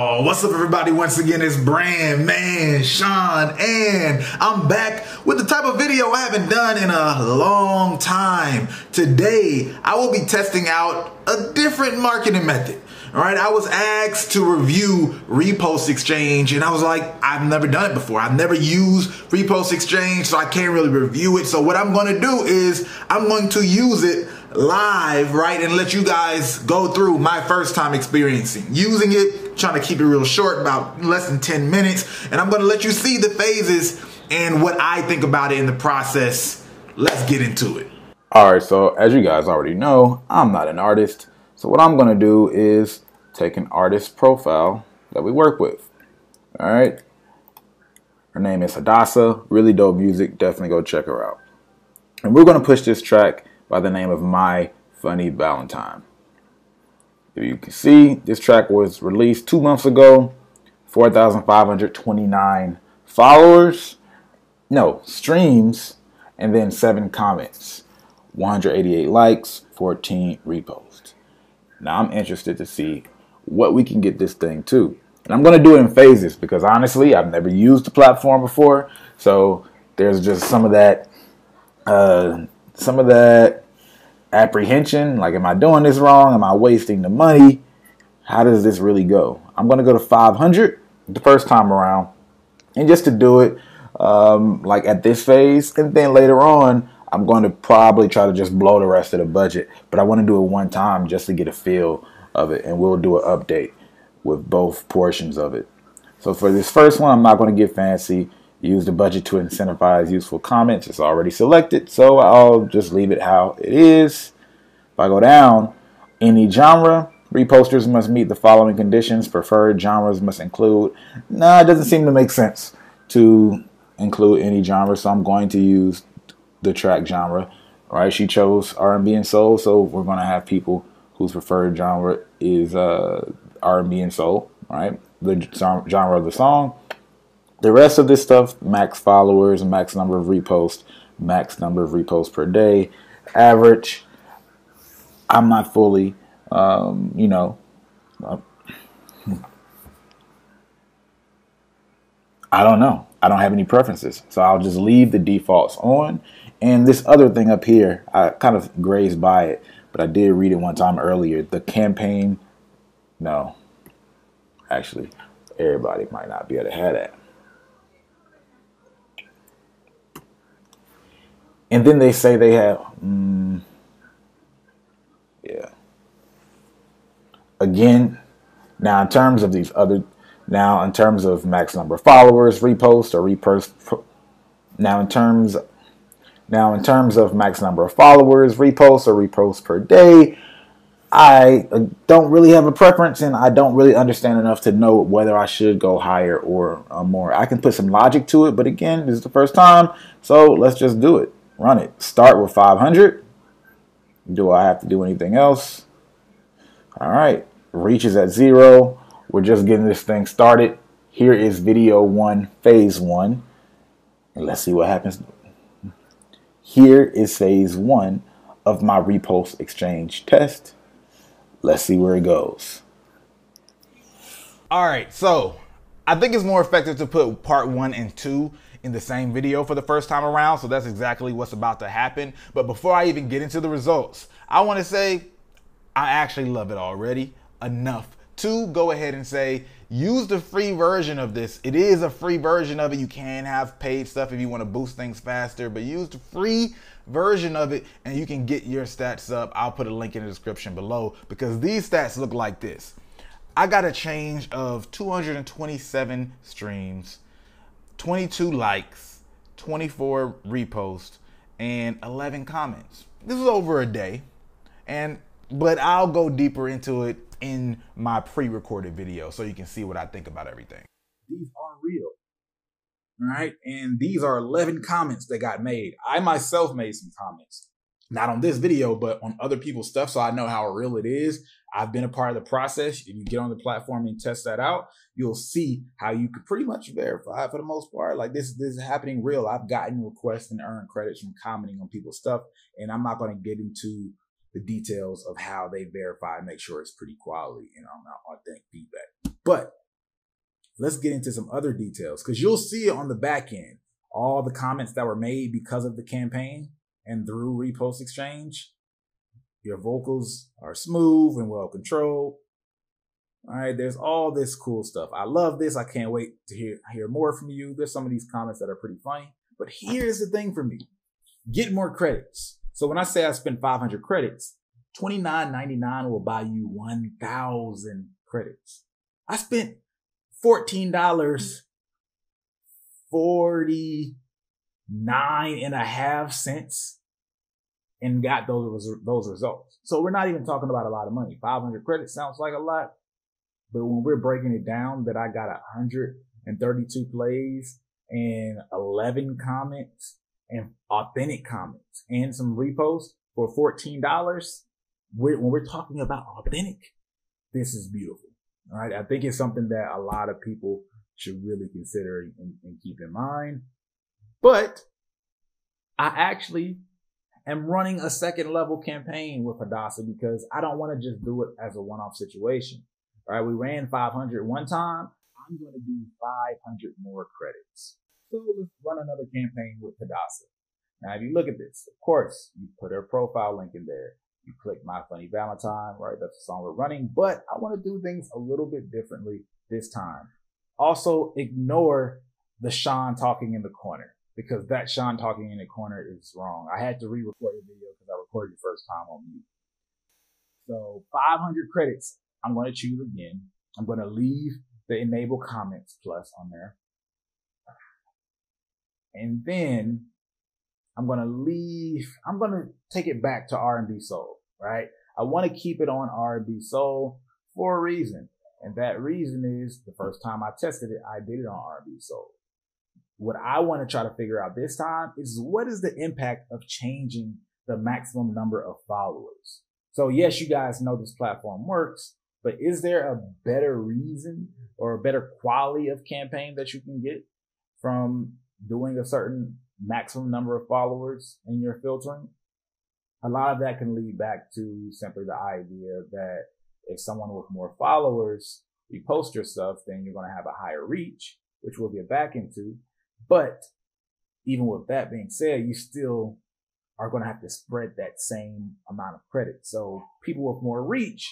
Oh, what's up everybody? Once again, it's Brandman, Sean, and I'm back with the type of video I haven't done in a long time. Today, I will be testing out a different marketing method. All right, I was asked to review Repost Exchange, and I was like, I've never done it before. I've never used Repost Exchange, so I can't really review it. So what I'm going to do is I'm going to use it live, right, and let you guys go through my first time experiencing using it, trying to keep it real short, about less than 10 minutes, and I'm going to let you see the phases and what I think about it in the process. Let's get into it. All right, so as you guys already know, I'm not an artist. So what I'm going to do is take an artist profile that we work with. All right. Her name is Hadassah. Really dope music. Definitely go check her out. And we're going to push this track by the name of My Funny Valentine. If you can see, this track was released 2 months ago. 4,529 followers. No, streams. And then 7 comments. 188 likes. 14 reposts. Now I'm interested to see what we can get this thing to. And I'm going to do it in phases because honestly, I've never used the platform before. So there's just some of that apprehension. Like, am I doing this wrong? Am I wasting the money? How does this really go? I'm going to go to 500 the first time around. And just to do it like at this phase. And then later on, I'm going to probably try to just blow the rest of the budget, but I want to do it one time just to get a feel of it, and we'll do an update with both portions of it. So for this first one, I'm not going to get fancy. Use the budget to incentivize useful comments. It's already selected, so I'll just leave it how it is. If I go down, any genre, reposters must meet the following conditions. Preferred genres must include. Nah, it doesn't seem to make sense to include any genre, so I'm going to use the track genre, right? She chose R&B and soul, so we're going to have people whose preferred genre is R&B and soul, right? The genre of the song. The rest of this stuff, max followers, max number of reposts, max number of reposts per day, average. I'm not fully, I don't know. I don't have any preferences, so I'll just leave the defaults on. And this other thing up here, I kind of grazed by it, but I did read it one time earlier. The campaign, no, actually, everybody might not be able to have that. And then they say they have, yeah. Again, now in terms of these other, now in terms of max number of followers, repost or repost, now in terms of max number of followers, reposts or reposts per day, I don't really have a preference, and I don't really understand enough to know whether I should go higher or more. I can put some logic to it, but again, this is the first time, so let's just do it. Run it. Start with 500. Do I have to do anything else? All right. Reach is at 0. We're just getting this thing started. Here is video 1, phase 1. And let's see what happens. Here is phase 1 of my repost exchange test. Let's see where it goes. All right, so I think it's more effective to put part 1 and 2 in the same video for the first time around. So that's exactly what's about to happen. But before I even get into the results, I want to say I actually love it already enough to go ahead and say, use the free version of this. It is a free version of it. You can have paid stuff if you want to boost things faster, but use the free version of it and you can get your stats up. I'll put a link in the description below because these stats look like this. I got a change of 227 streams, 22 likes, 24 reposts, and 11 comments. This is over a day, but I'll go deeper into it in my pre-recorded video so you can see what I think about everything. These are real, all right? And these are 11 comments that got made. I myself made some comments, not on this video, but on other people's stuff, so I know how real it is. I've been a part of the process. If you get on the platform and test that out, you'll see how you could pretty much verify for the most part. Like this is happening real. I've gotten requests and earned credits from commenting on people's stuff, and I'm not going to get into the details of how they verify and make sure it's pretty quality and authentic feedback. But let's get into some other details, because you'll see it on the back end. All the comments that were made because of the campaign and through repost exchange. Your vocals are smooth and well controlled. All right, there's all this cool stuff. I love this. I can't wait to hear more from you. There's some of these comments that are pretty funny. But here's the thing for me. Get more credits. So when I say I spend 500 credits, $29.99 will buy you 1,000 credits. I spent $14.49.5 and got those results. So we're not even talking about a lot of money. 500 credits sounds like a lot, but when we're breaking it down, that I got 132 plays and 11 comments and authentic comments and some reposts for $14, when we're talking about authentic, this is beautiful. All right. I think it's something that a lot of people should really consider and keep in mind. But I actually am running a second level campaign with Hadassah because I don't want to just do it as a one-off situation. All right. We ran 500 one time. I'm going to do 500 more credits. So let's run another campaign with Hadassah. Now, if you look at this, of course, you put her profile link in there. You click My Funny Valentine, right? That's the song we're running, but I want to do things a little bit differently this time. Also, ignore the Sean talking in the corner, because that Sean talking in the corner is wrong. I had to re-record the video because I recorded the first time on mute. So 500 credits, I'm going to choose again. I'm going to leave the enable comments plus on there. And then I'm going to take it back to R&B Soul, right? I want to keep it on R&B Soul for a reason. And that reason is the first time I tested it, I did it on R&B Soul. What I want to try to figure out this time is what is the impact of changing the maximum number of followers? So yes, you guys know this platform works, but is there a better reason or a better quality of campaign that you can get from doing a certain maximum number of followers in your filtering? A lot of that can lead back to simply the idea that if someone with more followers repost your stuff, then you're going to have a higher reach, which we'll get back into. But even with that being said, you still are going to have to spread that same amount of credit. So people with more reach,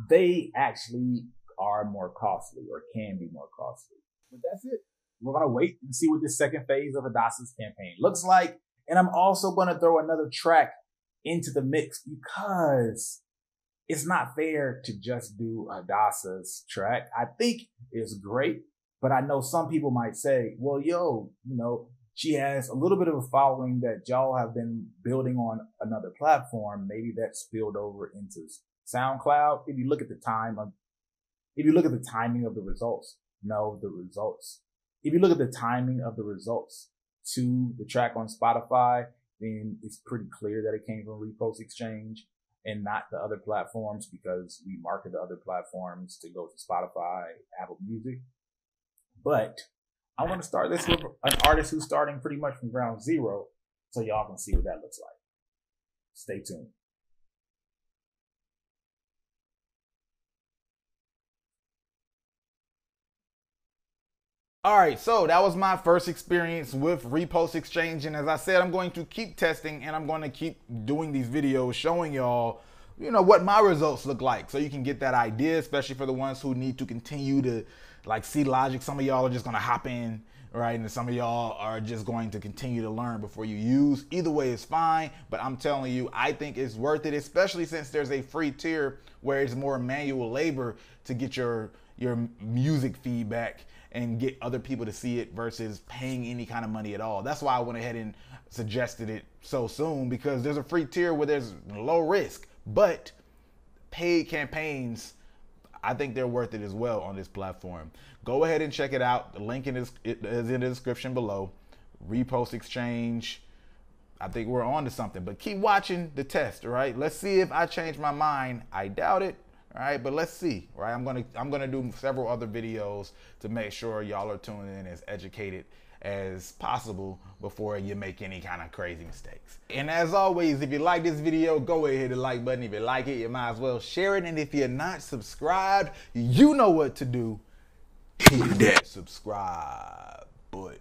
they actually are more costly or can be more costly. But that's it. We're going to wait and see what this second phase of Hadassah's campaign looks like. And I'm also going to throw another track into the mix because it's not fair to just do Hadassah's track. I think it's great, but I know some people might say, well, she has a little bit of a following that y'all have been building on another platform. Maybe that spilled over into SoundCloud. If you look at the timing of the results, if you look at the timing of the results to the track on Spotify, then it's pretty clear that it came from Repost Exchange and not the other platforms, because we market the other platforms to go to Spotify, Apple Music. But I want to start this with an artist who's starting pretty much from ground zero, so y'all can see what that looks like. Stay tuned. All right, so that was my first experience with Repost Exchange, and as I said, I'm going to keep testing and I'm going to keep doing these videos showing y'all, what my results look like, so you can get that idea, especially for the ones who need to continue to see logic. Some of y'all are just going to hop in, right, and some of y'all are just going to continue to learn before you use. Either way is fine, but I'm telling you, I think it's worth it, especially since there's a free tier where it's more manual labor to get your music feedback and get other people to see it versus paying any kind of money at all. That's why I went ahead and suggested it so soon, because there's a free tier where there's low risk, but paid campaigns, I think they're worth it as well on this platform. Go ahead and check it out. The link is in the description below. Repost Exchange. I think we're on to something, but keep watching the test, right? Let's see if I change my mind. I doubt it. All right, but let's see, right? I'm gonna do several other videos to make sure y'all are tuning in as educated as possible before you make any kind of crazy mistakes. And as always, if you like this video, go ahead and hit the like button. If you like it, you might as well share it. And if you're not subscribed, you know what to do. hit that subscribe button.